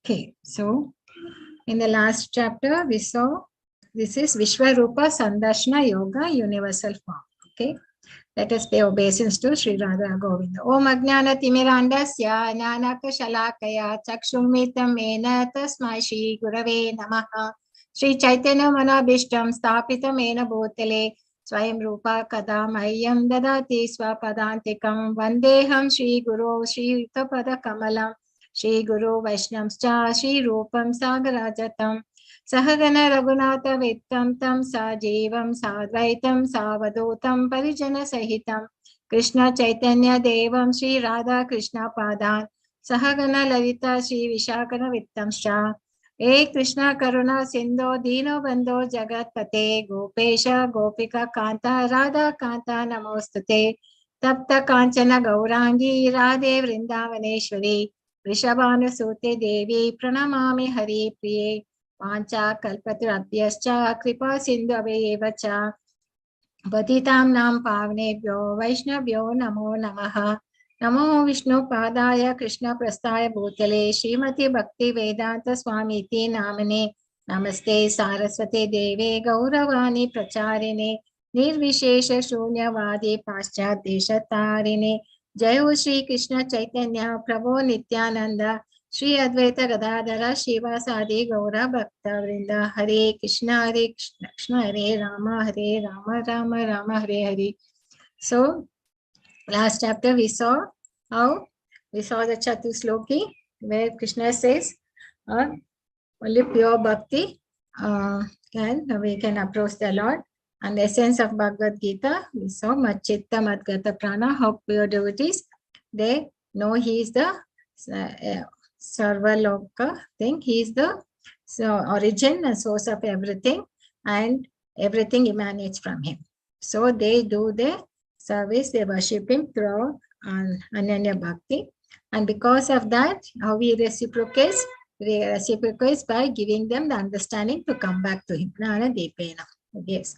Okay, so in the last chapter, we saw this is Vishwarupa Sandarshana Yoga Universal Form. Okay, let us pay obeisance to Sri Radha Govinda. Om Ajnana Timirandasya Nanaka Shalakaya Chakshulmitam Mena Tasmai Shri Gurave Namaha Sri Chaitanya Manabhishtam Stapitam Mena Bhutale Swayam Rupa Kadamayyam Dadati Swapadantikam Vandeham Sri Guru Sri Utapada Kamalam Shri Guru Vaishnamscha Shri Rupam Sagarajatam Sahagana Raghunatha Vittam Tam Sajeevam Sadvaitam Savadotam Parijana Sahitam Krishna Chaitanya Devam Shri Radha Krishna Padan Sahagana Lalita Shri Vishakana Vittamscha E Krishna Karuna Sindho Dino Bandho Jagat Pate Gopesha Gopika Kanta Radha Kanta Namostate Tapta Kanchana Gaurangi Radhe Vrindavaneshwari Vrishabhanusute Devi Pranamami Hari Priye Pancha Kalpatarabhyascha Kripa Sindhaveva cha Patitam Nam Pavnebhyo Vaishnavyo Namo Namaha Namo Vishnu Padaya Krishna Prastaya Bhutale Srimati Bhakti Vedanta Swamiti Namane Namaste Saraswate Deve Gauravani Pracharine Nirvishesha Shunyavadi Paschat Deshatarine Jayo Shri Krishna Chaitanya Prabhu Nityananda Shri Advaita Gadadhara Shivasadi Gaura Bhakta Vrinda Hare Krishna Krishna Hare Rama Rama Rama Hare Hare. So last chapter we saw how we saw the Chatusloki where Krishna says only pure bhakti we can approach the Lord. And the essence of Bhagavad Gita, we saw Machitta Madgata Prana, how pure devotees, they know he is the Sarvaloka thing, he is the origin and source of everything, and everything emanates from him. So they do their service, they worship him through Ananya Bhakti. And because of that, how we reciprocate by giving them the understanding to come back to him. Nana Depena. Yes.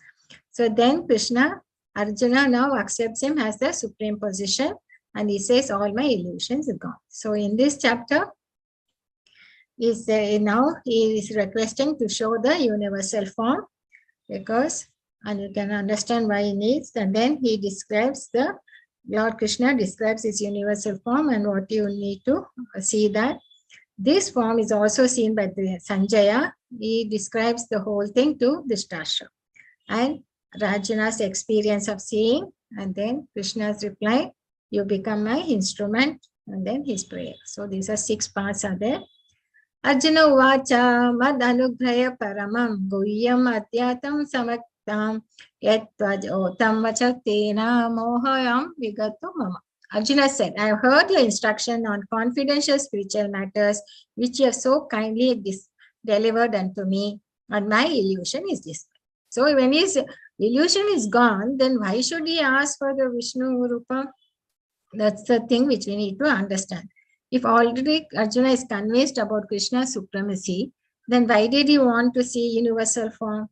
So then Krishna, Arjuna now accepts him as the supreme position and he says all my illusions are gone. So in this chapter, now he is requesting to show the universal form because, and you can understand why he needs, and then he describes Lord Krishna describes his universal form and what you need to see that. This form is also seen by the Sanjaya. He describes the whole thing to Dhritarashtra. And Arjuna's experience of seeing, and then Krishna's reply, you become my instrument, and then his prayer. So these are 6 parts are there. Arjuna uvacha mad anugraya paramam guhyam adhyatam samaktam yatvajotam vachatena mohayam vigato mama. Arjuna said, I have heard your instruction on confidential spiritual matters, which you have so kindly delivered unto me, and my illusion is this. So when his illusion is gone, then why should he ask for the Vishnu Rupa? That's the thing which we need to understand. If already Arjuna is convinced about Krishna's supremacy, then why did he want to see universal form?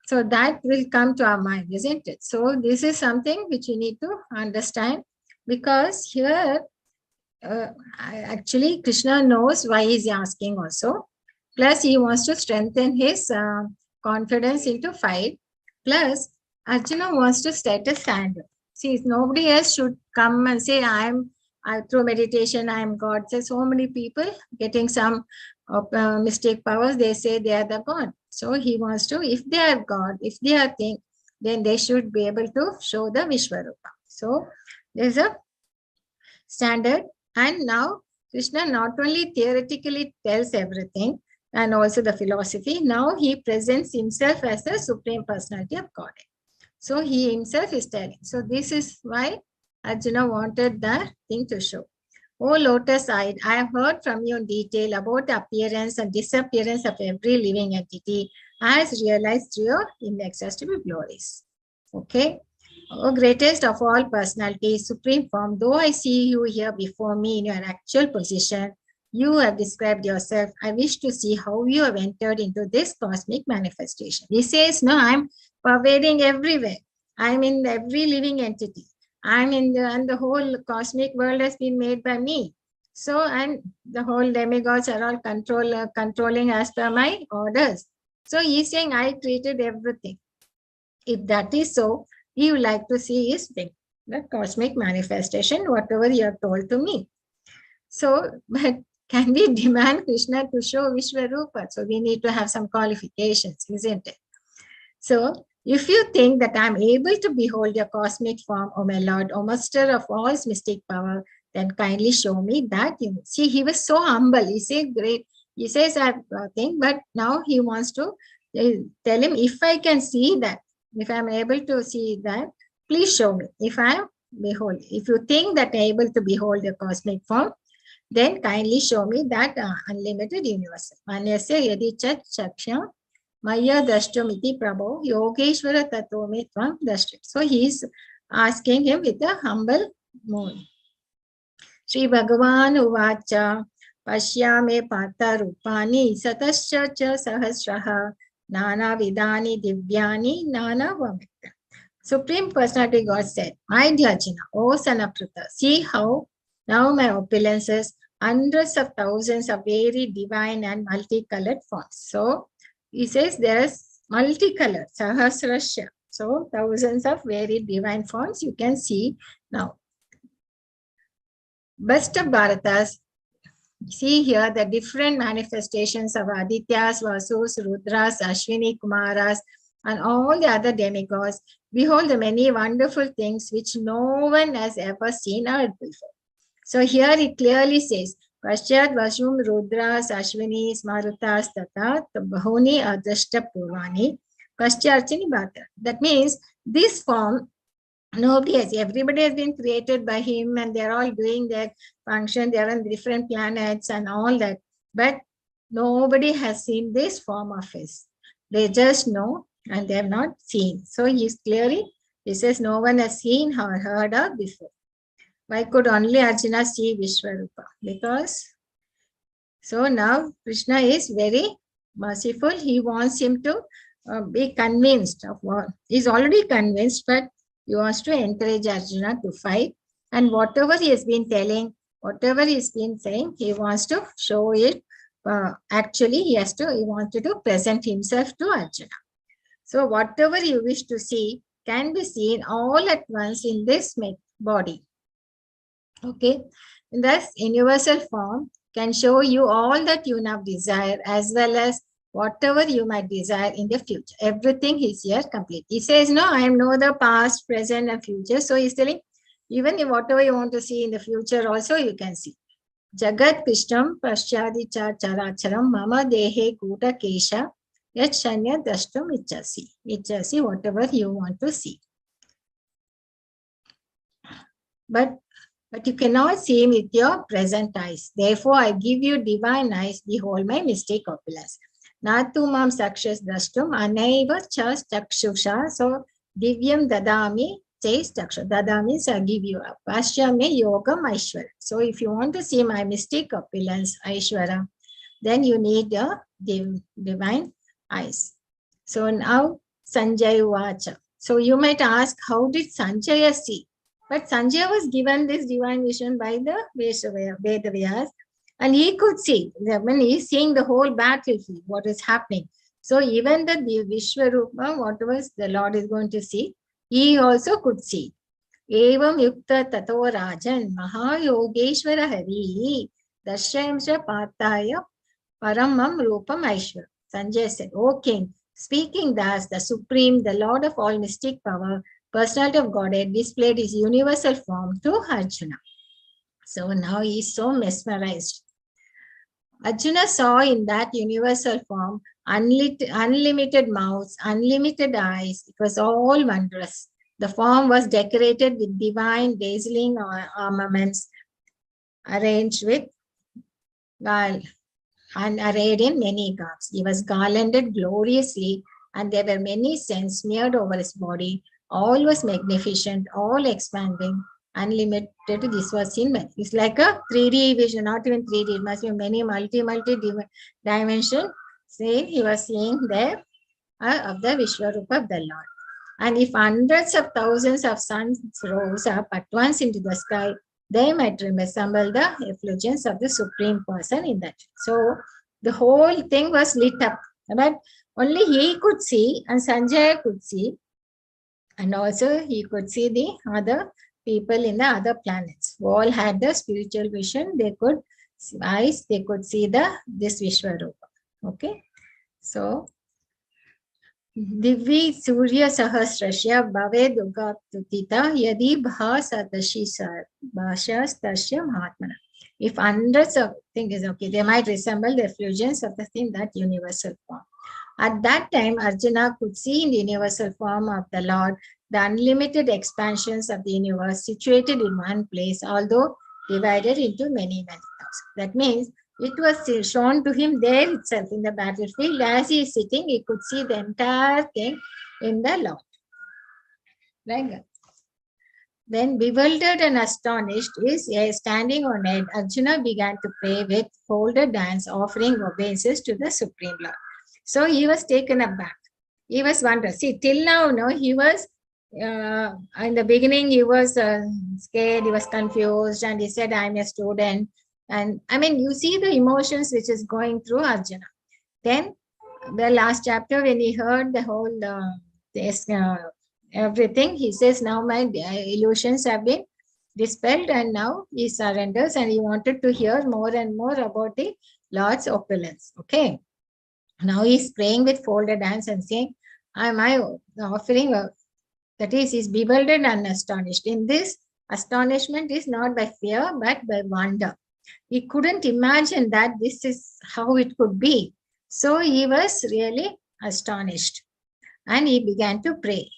So that will come to our mind, isn't it? So this is something which we need to understand, because here actually Krishna knows why he is asking also. Plus he wants to strengthen his confidence into 5. Plus Arjuna wants to set a standard. See, nobody else should come and say, through meditation, I am God. So many people getting some mystic powers, they say they are the God. So he wants to, if they are God, if they are thing, then they should be able to show the Vishwarupa. So there's a standard. And now Krishna not only theoretically tells everything, and also the philosophy, now he presents himself as the Supreme Personality of Godhead. So he himself is telling. So this is why Arjuna wanted the thing to show. O lotus-eyed, I have heard from you in detail about the appearance and disappearance of every living entity as realized through your inexhaustible glories. Okay. O greatest of all personalities, supreme form, though I see you here before me in your actual position, you have described yourself. I wish to see how you have entered into this cosmic manifestation. He says, no, I'm pervading everywhere. I'm in every living entity. I'm in and the whole cosmic world has been made by me. So, and the whole demigods are all controlling as per my orders. So he's saying, I treated everything. If that is so, you would like to see is the cosmic manifestation, whatever you have told to me. So, but can we demand Krishna to show Vishwarupa? So we need to have some qualifications, isn't it? So, if you think that I am able to behold your cosmic form, O my Lord, O Master of all mystic power, then kindly show me that. You see, he was so humble. He said, great. He says, I have nothing, but now he wants to tell him, if I can see that, if I am able to see that, please show me. If I am behold, if you think that I am able to behold the cosmic form, then kindly show me that unlimited universal. Manyasya yadi chat chakshya Maya Dashtamiti Prabhu Yogeshwara Tatome Tvam Dashtam. So he is asking him with a humble mood. Sri Bhagavan Uvacha Pashyame Pata Rupani Satascha Cha Sahasraha Nana Vidani Divyani Nana Vamita. Supreme Personality God said, my dear Arjuna, O son of Pritha, see how now my opulences, hundreds of thousands of very divine and multicolored forms. So he says there is multicolored, Sahasrasya. So thousands of very divine forms you can see now. Best of Bharatas, see here the different manifestations of Adityas, Vasus, Rudras, Ashwini, Kumaras, and all the other demigods. Behold the many wonderful things which no one has ever seen or heard before. So here it clearly says, Paschat Vashum Rudras Ashwinis Marutas Tata Bahuni Adashta Purvani Pascharchini Bhata. That means this form, nobody has, everybody has been created by him and they're all doing their function, they're on different planets and all that. But nobody has seen this form of his. They just know and they have not seen. So he's clearly, he says no one has seen or heard of before. Why could only Arjuna see Vishwarupa? Because, so now Krishna is very merciful. He wants him to be convinced of what, he's already convinced, but he wants to encourage Arjuna to fight. And whatever he has been telling, whatever he's been saying, he wants to show it. Actually, he wanted to present himself to Arjuna. So whatever you wish to see can be seen all at once in this body. Okay, in this universal form can show you all that you now desire as well as whatever you might desire in the future. Everything is here complete. He says, no, I know the past, present and future. So he's telling, even if whatever you want to see in the future also you can see. Jagat Krishtam Paschadi Cha Characharam Mama Dehe Kuta Kesha Yat Shanya Dashtam Ichasi. Ichasi, whatever you want to see. But you cannot see him with your present eyes. Therefore, I give you divine eyes, behold my mystic opulence. Natu mam sakshas drashtum anaiva chas chakshusha. So, divyam dadami chase chaksha. Dada means I give you up. Pashyame yogam aishwara. So, if you want to see my mystic opulence, aishwara, then you need a divine eyes. So, now Sanjay Vacha. So, you might ask, how did Sanjaya see? But Sanjaya was given this divine vision by the Vedavyas, and he could see, when he is seeing the whole battlefield, what is happening. So even the Vishwarupa, whatever the Lord is going to see, he also could see. Evam yukta tato rajan mahayogeshwara hari dashyamsha pataya paramam rupam aishwar. Sanjay said, O king, speaking thus, the supreme, the Lord of all mystic power, personality of Godhead, displayed his universal form to Arjuna. So now he is so mesmerized. Arjuna saw in that universal form unlimited mouths, unlimited eyes. It was all wondrous. The form was decorated with divine, dazzling armaments, arranged with and arrayed in many garbs. He was garlanded gloriously, and there were many scents smeared over his body. All was magnificent, all expanding, unlimited. This was seen. It's like a 3D vision, not even 3D. It must be many multi dimension. See, he was seeing there of the Vishwarupa of the Lord. And if hundreds of thousands of suns rose up at once into the sky, they might resemble the effulgence of the Supreme Person in that. So the whole thing was lit up, but only he could see and Sanjaya could see, and also he could see the other people in the other planets who all had the spiritual vision. They could eyes, they could see this Vishwarupa. Okay, so Divi Surya Sahasrasya Bhave Duga Tutita Yadi Bhasatashi Bhashas Tasya Mahatmana. If hundreds of things is okay, they might resemble the effulgence of the thing, that universal form. At that time, Arjuna could see in the universal form of the Lord the unlimited expansions of the universe situated in one place, although divided into many, many thousands. That means it was shown to him there itself in the battlefield. As he is sitting, he could see the entire thing in the Lord. Right? Then, bewildered and astonished, is standing on it, Arjuna began to pray with folded hands, offering obeisances to the Supreme Lord. So he was taken aback. He was wondering. See, till now, no, he was, in the beginning, he was scared, he was confused, and he said, I'm a student. And I mean, you see the emotions which is going through Arjuna. Then, the last chapter, when he heard the whole, everything, he says, now my illusions have been dispelled, and now he surrenders, and he wanted to hear more and more about the Lord's opulence. Okay. Now he's praying with folded hands and saying, am I offering, that is, he's bewildered and astonished. In this, astonishment is not by fear, but by wonder. He couldn't imagine that this is how it could be. So he was really astonished, and he began to pray.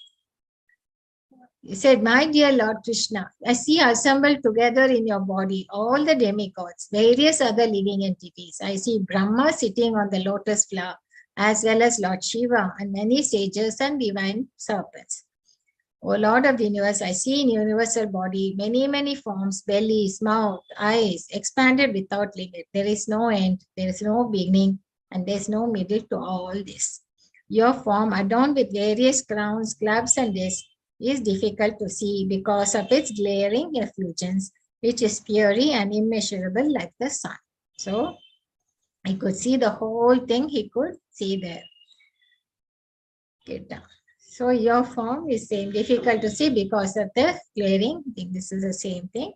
He said, my dear Lord Krishna, I see assembled together in your body all the demigods, various other living entities. I see Brahma sitting on the lotus flower, as well as Lord Shiva and many sages and divine serpents. O Lord of the universe, I see in universal body many, many forms, bellies, mouth, eyes, expanded without limit. There is no end, there is no beginning, and there is no middle to all this. Your form, adorned with various crowns, clubs, and discs, is difficult to see because of its glaring effulgence, which is fiery and immeasurable like the sun. So, he could see the whole thing, he could see there. Get down. So, your form is same, difficult to see because of the glaring thing. This is the same thing.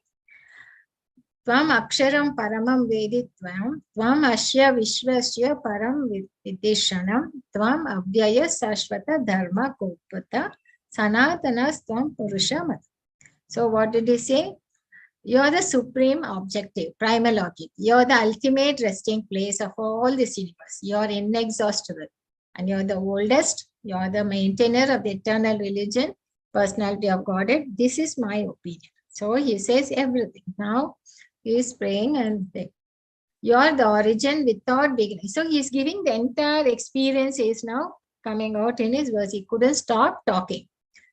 Tvam aksharam paramam veditvam, tvam asya vishwasya param vidishanam, tvam abhyaya sashvata dharma kopata, Sanatanas-tvam Purushamat. So what did he say? You are the supreme objective, primal object. You are the ultimate resting place of all this universe. You are inexhaustible. And you are the oldest. You are the maintainer of the eternal religion, personality of Godhead. This is my opinion. So he says everything. Now he is praying and saying, you are the origin without beginning. So he is giving the entire experience is now coming out in his verse. He couldn't stop talking.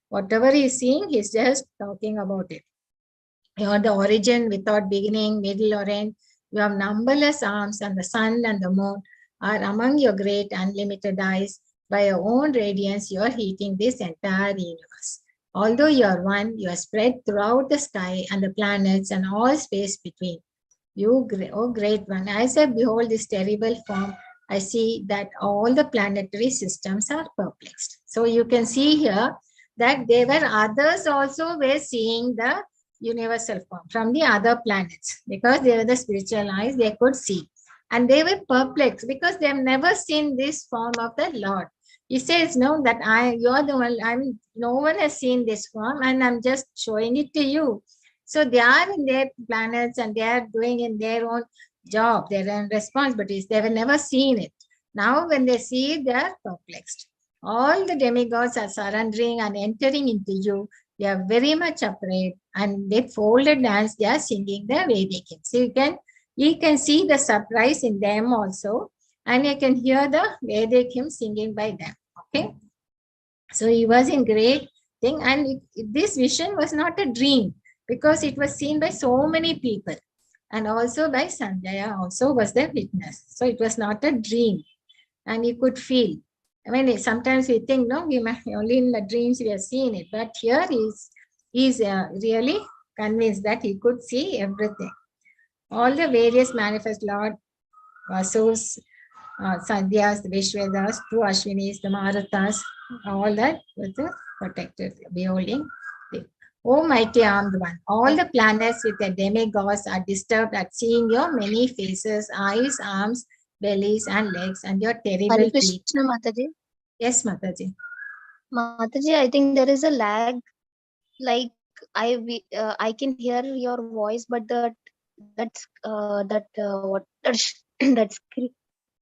Whatever he is seeing, he's just talking about it. You are the origin without beginning, middle, or end. You have numberless arms, and the sun and the moon are among your great unlimited eyes. By your own radiance, you are heating this entire universe. Although you are one, you are spread throughout the sky and the planets and all space between. You, oh great one, as I behold this terrible form, I see that all the planetary systems are perplexed. So you can see here that there were others also were seeing the universal form from the other planets, because they were the spiritual eyes, they could see. And they were perplexed because they have never seen this form of the Lord. He says, no, that you're the one, no one has seen this form, and I'm just showing it to you. So they are in their planets and they are doing in their own job, their own responsibilities. They have never seen it. Now when they see it, they are perplexed. All the demigods are surrendering and entering into you. They are very much afraid, and with folded hands, they are singing the Vedic hymns. So you can see the surprise in them also, and you can hear the Vedic hymns singing by them. Okay. So he was in great thing, and this vision was not a dream because it was seen by so many people, and also by Sanjaya also was the witness. So it was not a dream, and he could feel. I mean, sometimes we think, no, we might only in the dreams we have seen it, but here he's really convinced that he could see everything. All the various manifest Lord Vasus, Sandhyas, the Vishwadas, two Ashwinis, the Marathas, all that with the protected, beholding. O mighty armed one, all the planets with their demigods are disturbed at seeing your many faces, eyes, arms, bellies, and legs, and your terrible Hare teeth. Krishna Mataji. Yes, Mataji. Mataji, I think there is a lag. Like I can hear your voice, but that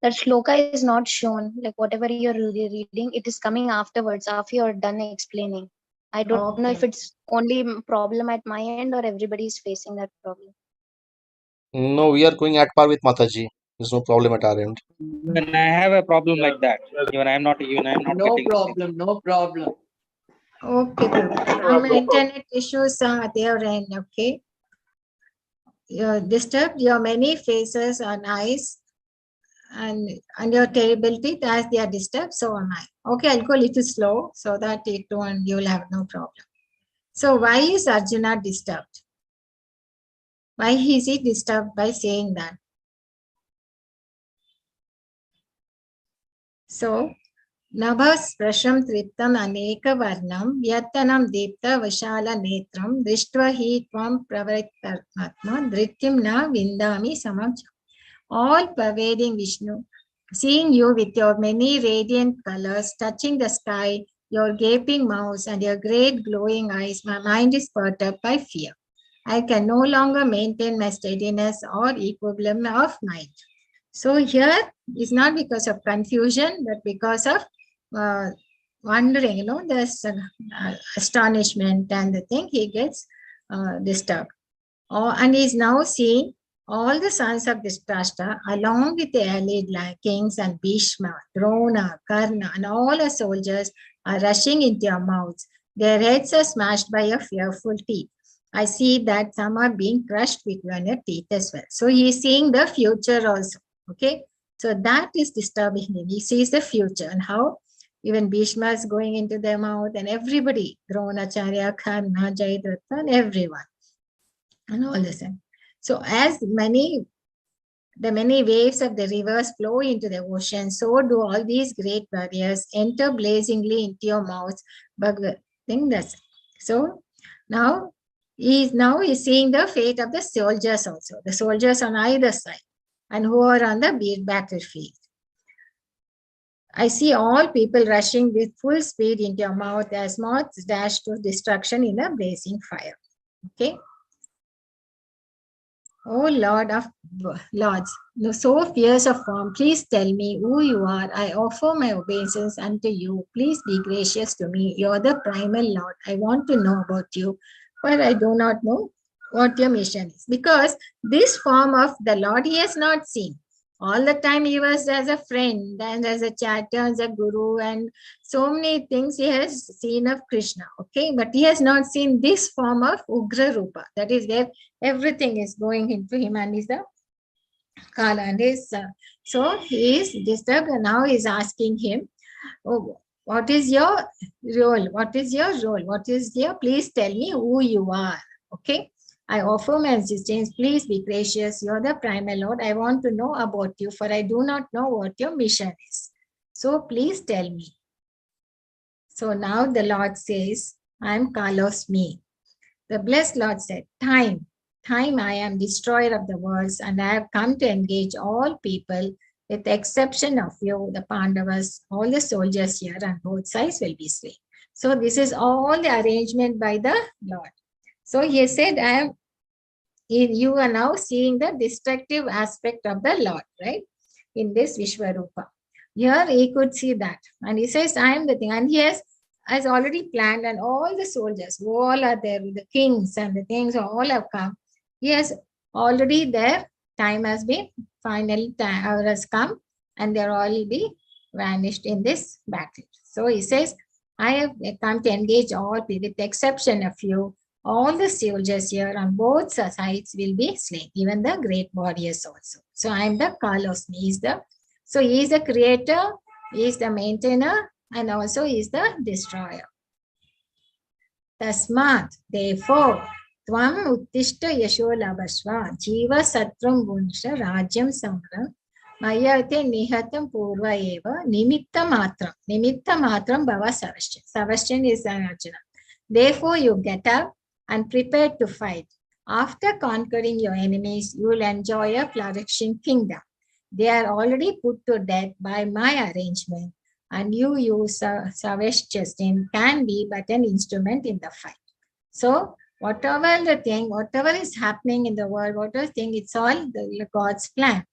shloka is not shown. Like whatever you're reading, it is coming afterwards after you're done explaining. I don't know if Okay. it's only problem at my end or everybody is facing that problem. No, we are going at par with Mataji. There's no problem at our end. When I have a problem like that, even I'm not No getting problem, no problem. Okay, Prabhu. Some internet issues are there, and okay. You disturbed your many faces and eyes, and your terrible teeth as they are disturbed, so am I. Okay, I'll go a little slow so that it won't, you will have no problem. So why is Arjuna disturbed? Why is he disturbed by saying that? So, Nabhas prasham triptam aneka varnam yatanam deepta vashala netram drishtva hi tvam pravritarmatma dhrityam na vindami samam. All pervading Vishnu, seeing you with your many radiant colors touching the sky, your gaping mouth and your great glowing eyes, my mind is perturbed by fear. I can no longer maintain my steadiness or equilibrium of mind. So here is not because of confusion, but because of wondering, there's astonishment and the thing, he gets disturbed. And he is now seeing all the sons of Dhritarashtra along with the allied kings and Bhishma, Drona, Karna, and all the soldiers are rushing into your mouths. Their heads are smashed by your fearful teeth. I see that some are being crushed between your teeth as well. So he is seeing the future also. Okay, so that is disturbing him. He sees the future and how even Bhishma is going into their mouth and everybody, Dronacharya, Karna, Jayadratha, and everyone, and all the same. So as the many waves of the rivers flow into the ocean, so do all these great warriors enter blazingly into your mouth. Bhagavad Gita. So now he is seeing the fate of the soldiers also, the soldiers on either side, and who are on the battlefield. I see all people rushing with full speed into your mouth as moths dash to destruction in a blazing fire. Okay. Oh Lord of Lords, so fierce of form, please tell me who you are. I offer my obeisance unto you. Please be gracious to me. You're the primal Lord. I want to know about you, but I do not know what your mission is. Because this form of the Lord he has not seen. All the time he was as a friend and as a chatter, as a guru, and so many things he has seen of Krishna. Okay, but he has not seen this form of Ugra Rupa. That is where everything is going into him and is the Kala. And so he is disturbed and now he is asking him, oh, what is your role? What is your role? What is your, please tell me who you are. Okay. I offer my assistance. Please be gracious. You're the primal Lord. I want to know about you, for I do not know what your mission is. So please tell me. So now the Lord says, I am Kalos me. The blessed Lord said, time I am destroyer of the worlds, and I have come to engage all people with the exception of you, the Pandavas. All the soldiers here on both sides will be slain. So this is all the arrangement by the Lord. So he said, you are now seeing the destructive aspect of the Lord, right? In this Vishwarupa. Here he could see that. And he says, I am the thing. And he has already planned, and all the soldiers, who all are there, the kings and the things, all have come. He has already their time has been, final time has come, and they're all be vanished in this battle. So he says, I have come to engage all people, with the exception of you. All the soldiers here on both sides will be slain, even the great warriors also. So I am the Kalos. He is the creator, he is the maintainer, and also he is the destroyer. Tasmat, therefore, Tvam uttishta yasho labasva jiva satram bunsha rajyam samram mayate nihatam purva eva nimitta matram bhava savashyan. Savashyan is Arjuna. Therefore you get up and prepare to fight. After conquering your enemies, you will enjoy a flourishing kingdom. They are already put to death by my arrangement, and you use Savashyan can be but an instrument in the fight. So whatever the thing, whatever is happening in the world, whatever thing, it's all the God's plan.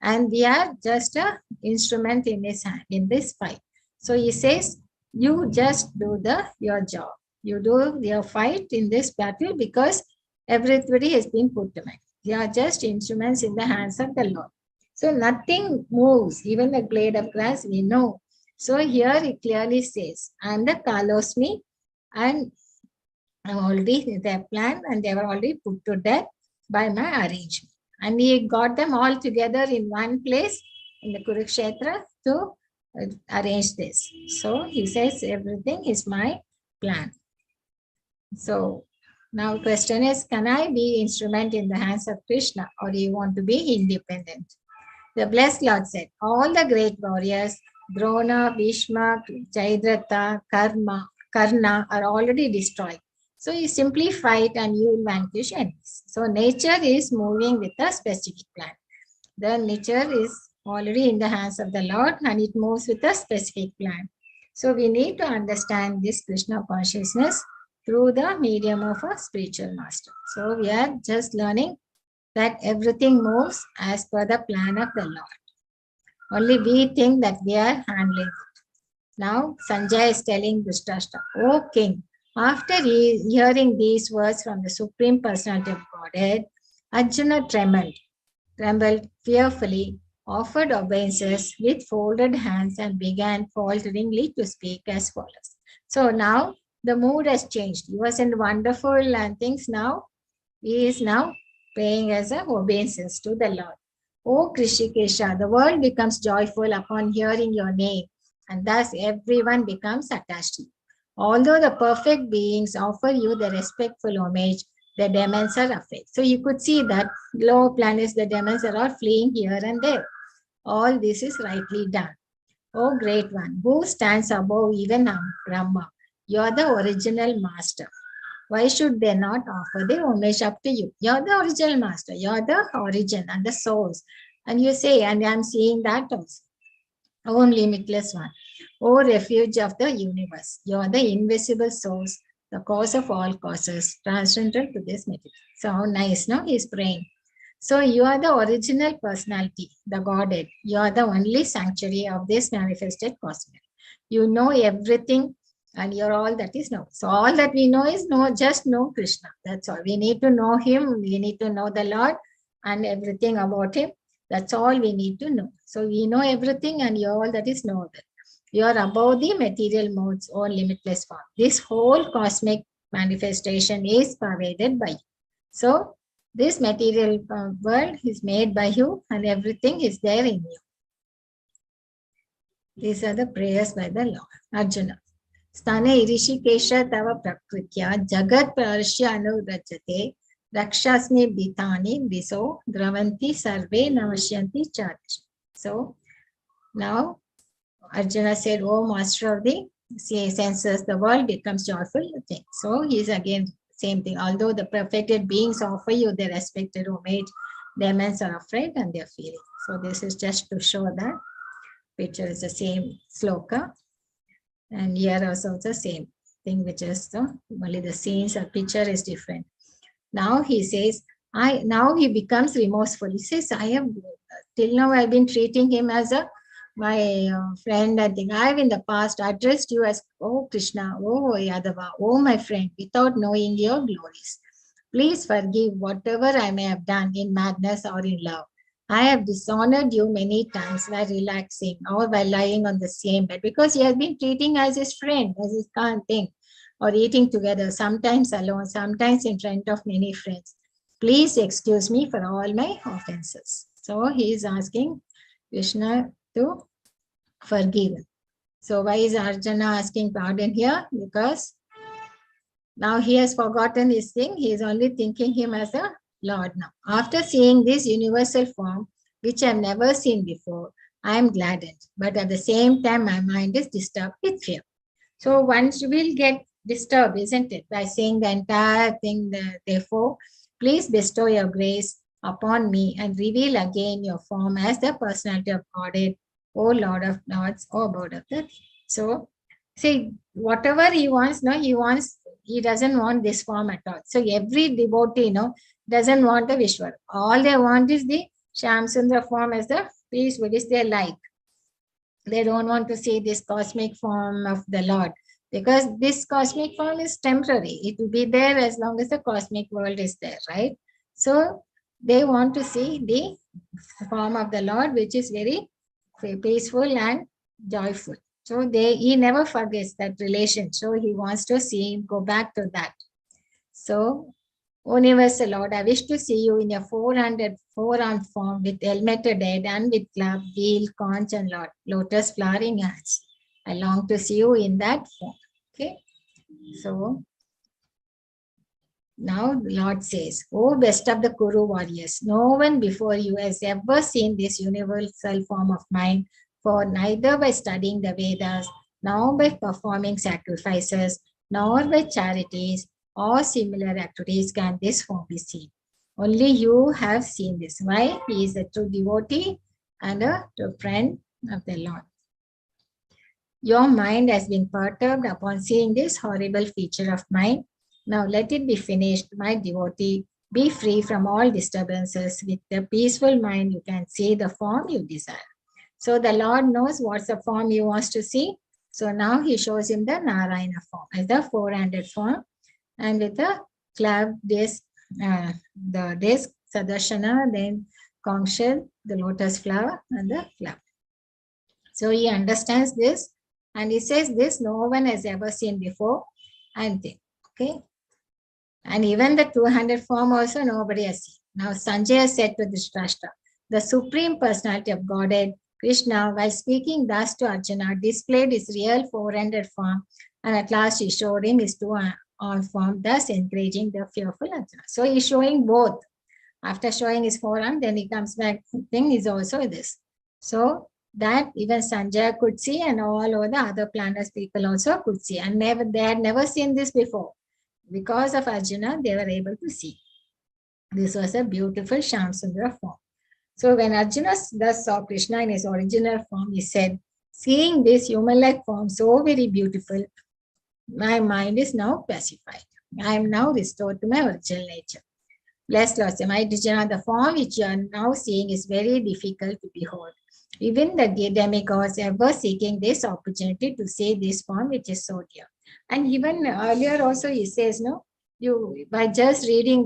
And we are just an instrument in his hand in this fight. So he says, you just do your job. You do your fight in this battle because everybody has been put to death. They are just instruments in the hands of the Lord. So nothing moves, even the blade of grass, we know. So here it clearly says, I am the Kalosmi, and I'm already their plan, and they were already put to death by my arrangement. And he got them all together in one place in the Kurukshetra to arrange this. So he says everything is my plan. So now question is, can I be instrument in the hands of Krishna, or do you want to be independent? The blessed Lord said, all the great warriors, Drona, Bhishma, Jayadratha, Karna are already destroyed. So you simply fight and you will vanquish enemies. So nature is moving with a specific plan. The nature is already in the hands of the Lord and it moves with a specific plan. So we need to understand this Krishna consciousness through the medium of a spiritual master. So we are just learning that everything moves as per the plan of the Lord. Only we think that we are handling it. Now Sanjay is telling Dhritarashtra, O king, after hearing these words from the Supreme Personality of Godhead, Arjuna trembled fearfully, offered obeisances with folded hands and began falteringly to speak as follows. So now the mood has changed. He was in wonderful and things now. He is now paying as an obeisance to the Lord. O Krishikesha, the world becomes joyful upon hearing your name, and thus everyone becomes attached to you. Although the perfect beings offer you the respectful homage, the demons are afraid. So you could see that low planets, the demons are all fleeing here and there. All this is rightly done. O great one, who stands above even Brahma, you are the original master. Why should they not offer the homage up to you? You are the original master. You are the origin and the source. And you say, and I am seeing that also. O limitless one, O refuge of the universe, you are the invisible source, the cause of all causes, transcendental to this material. So how nice, no? He is praying. So you are the original personality, the Godhead. You are the only sanctuary of this manifested cosmos. You know everything and you're all that is known. So all that we know is just know Krishna. That's all. We need to know him. We need to know the Lord and everything about him. That's all we need to know. So we know everything and you're all that is known. You are above the material modes or limitless form. This whole cosmic manifestation is pervaded by you. So this material world is made by you and everything is there in you. These are the prayers by the Lord. Arjuna. Stane irishikesha tava prakritya jagat parashya anurajate rakshasmi bitani viso dravanti sarve namashyanti charish. So now Arjuna said, oh master of the senses, the world becomes joyful thing. So he is again same thing. Although the perfected beings offer you their respected homage, demons are afraid and they are fearing. So this is just to show that picture is the same sloka. And here also the same thing, which is only the scenes or picture is different. Now he says, now he becomes remorseful. He says, till now I've been treating him as my friend. I think I've in the past addressed you as, oh Krishna, oh Yadava, oh my friend, without knowing your glories. Please forgive whatever I may have done in madness or in love. I have dishonored you many times while relaxing or while lying on the same bed, because he has been treating as his friend, as his kind thing, or eating together, sometimes alone, sometimes in front of many friends. Please excuse me for all my offenses. So he is asking Krishna to forgive him. So why is Arjuna asking pardon here? Because Now he has forgotten his thing. He is only thinking him as a Lord now. After seeing this universal form, which I have never seen before, I am gladdened. But at the same time, my mind is disturbed with fear. So once you will get disturbed, isn't it? By saying the entire thing, therefore, please bestow your grace upon me and reveal again your form as the personality of Godhead, O Lord of Lords, O Abode of the. So, see, whatever he wants, no, he doesn't want this form at all. So every devotee, doesn't want the Vishwar. All they want is the Shamsundra form as the peace, which is they like. They don't want to see this cosmic form of the Lord, because this cosmic form is temporary. It will be there as long as the cosmic world is there, right? So they want to see the form of the Lord, which is very peaceful and joyful. So he never forgets that relation. So he wants to see him go back to that. So, O Universal Lord, I wish to see you in your 400 four-armed form with helmeted head and with club, wheel, conch, and lotus flowering hands. I long to see you in that form. Okay. So now the Lord says, O best of the Kuru warriors, no one before you has ever seen this universal form of mine, for neither by studying the Vedas, nor by performing sacrifices, nor by charities or similar activities can this form be seen. Only you have seen this. Why? He is a true devotee and a true friend of the Lord. Your mind has been perturbed upon seeing this horrible feature of mine. Now let it be finished, my devotee. Be free from all disturbances. With a peaceful mind, you can see the form you desire. So the Lord knows what's the form he wants to see. So now he shows him the Narayana form as the four-handed form, and with the club, disc, the disc, Sadarshana, then conch shell, the lotus flower, and the club. So he understands this, and he says this no one has ever seen before, and think, okay. And even the 200 form also nobody has seen. Now Sanjaya said to Dhritarashtra, the Supreme Personality of Godhead, Krishna, while speaking thus to Arjuna, displayed his real 400 form, and at last he showed him his two-armed form, thus encouraging the fearful Arjuna. So he's showing both. After showing his forearm, then he comes back, thing is also this. So that even Sanjaya could see, and all over the other planets people also could see, and they had never seen this before. Because of Arjuna, they were able to see. This was a beautiful Shamsundra form. So when Arjuna thus saw Krishna in his original form, he said, seeing this human-like form so very beautiful, my mind is now pacified. I am now restored to my original nature. Blessed Lord, my Arjuna, the form which you are now seeing is very difficult to behold. Even the demigods ever seeking this opportunity to see this form which is so dear. And even earlier also he says, no, you by just reading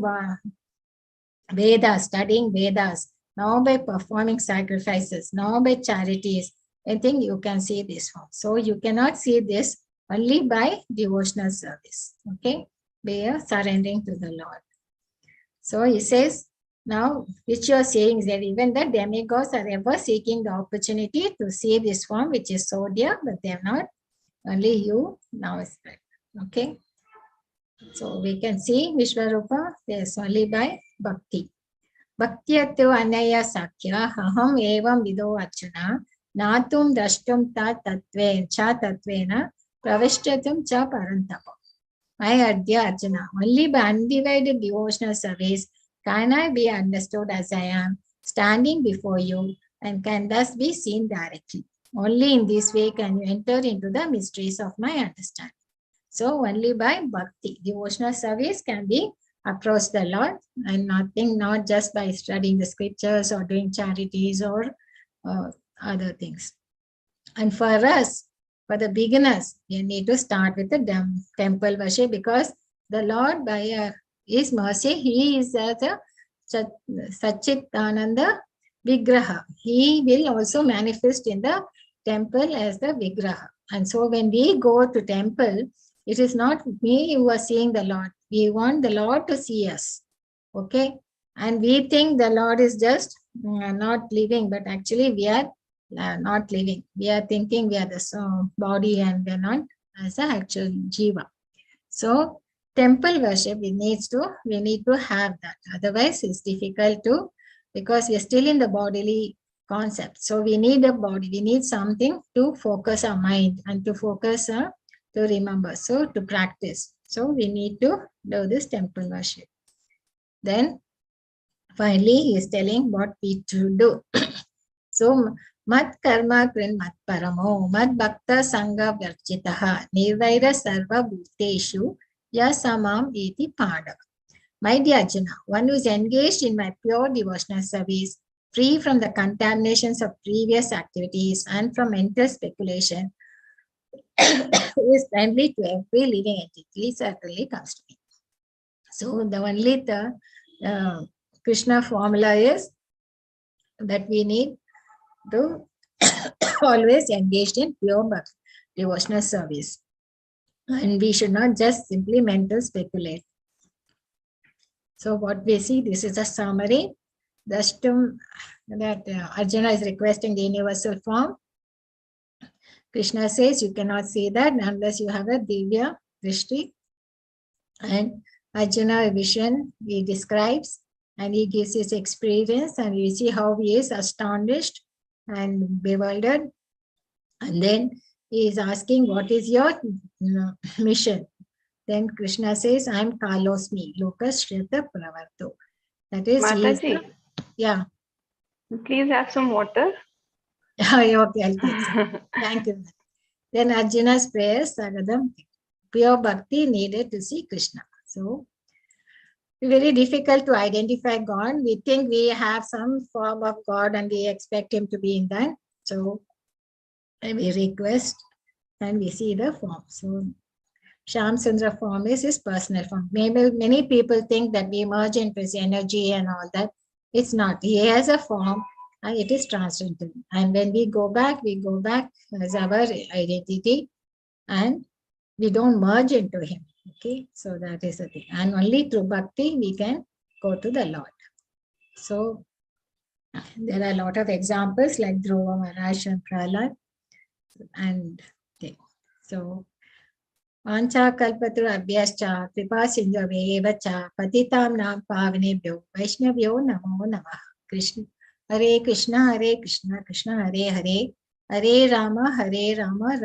Vedas, studying Vedas, now by performing sacrifices, now by charities, I think you can see this form. So you cannot see this only by devotional service. Okay, by surrendering to the Lord. So he says, now which you are saying is that even the demigods are ever seeking the opportunity to see this form which is so dear, but they are not. Only you now is right. Okay. So we can see Vishwarupa, there's only by bhakti. Bhaktyatu anaya sakya aham evam vido arjuna natum drashtum ta tatvena pravishtatum cha parantapa. My dear Arjuna, only by undivided devotional service can I be understood as I am, standing before you, and can thus be seen directly. Only in this way can you enter into the mysteries of my understanding. So only by bhakti, devotional service can be approach the Lord, and not just by studying the scriptures or doing charities or other things. And for us, for the beginners, we need to start with the temple worship, because the Lord, by his mercy, he is as a Satchitananda Vigraha. He will also manifest in the temple as the Vigraha. And so when we go to temple, it is not me who are seeing the Lord. We want the Lord to see us. Okay. And we think the Lord is just not living, but actually we are not living. We are thinking we are the body and we are not as an actual jiva. So temple worship, we need to have that. Otherwise, it's difficult to, because we're still in the bodily concept. So we need a body, we need something to focus our mind and to focus, to remember, so to practice. So we need to do this temple worship. Then finally, he is telling what we to do. So, mat karma krin mat paramo, mat bhakta sangha varjitaha, nirvaira sarva bhuteshu, yasamam iti pada. My dear Arjuna, one who is engaged in my pure devotional service, free from the contaminations of previous activities and from mental speculation, who is friendly to every living entity, certainly comes to me. So the only Krishna formula is that we need to always engage in pure devotional service. And we should not just simply mental speculate. So what we see, this is a summary. That Arjuna is requesting the universal form. Krishna says you cannot see that unless you have a divya drishti. And Arjuna vision he describes and he gives his experience, and we see how he is astonished and bewildered. And then he is asking, what is your mission? Then Krishna says, I am Kalosmi, Lokas Shrita Pravarto. That is, Mataji, yeah. please have some water. Okay, I'll take some. Thank you. Then Arjuna's prayers, Sagadam, pure bhakti needed to see Krishna. So, very difficult to identify God. We think we have some form of God and we expect him to be in that. So, we request and we see the form. So, Shyam Sundara form is his personal form. Maybe many people think that we merge into his energy and all that. It's not. He has a form and it is transcendental. And when we go back as our identity and we don't merge into him. Okay, so that is the thing. And only through bhakti we can go to the Lord. So there are a lot of examples like Dhruva, Maharaj and Prahlad. And okay. So Vancha kalpatru abhyascha kripa sindhave cha patitam nam pavanebhyo vaishnavyo namo namah. Krishna Hare Krishna Krishna Hare Hare Hare Rama Rama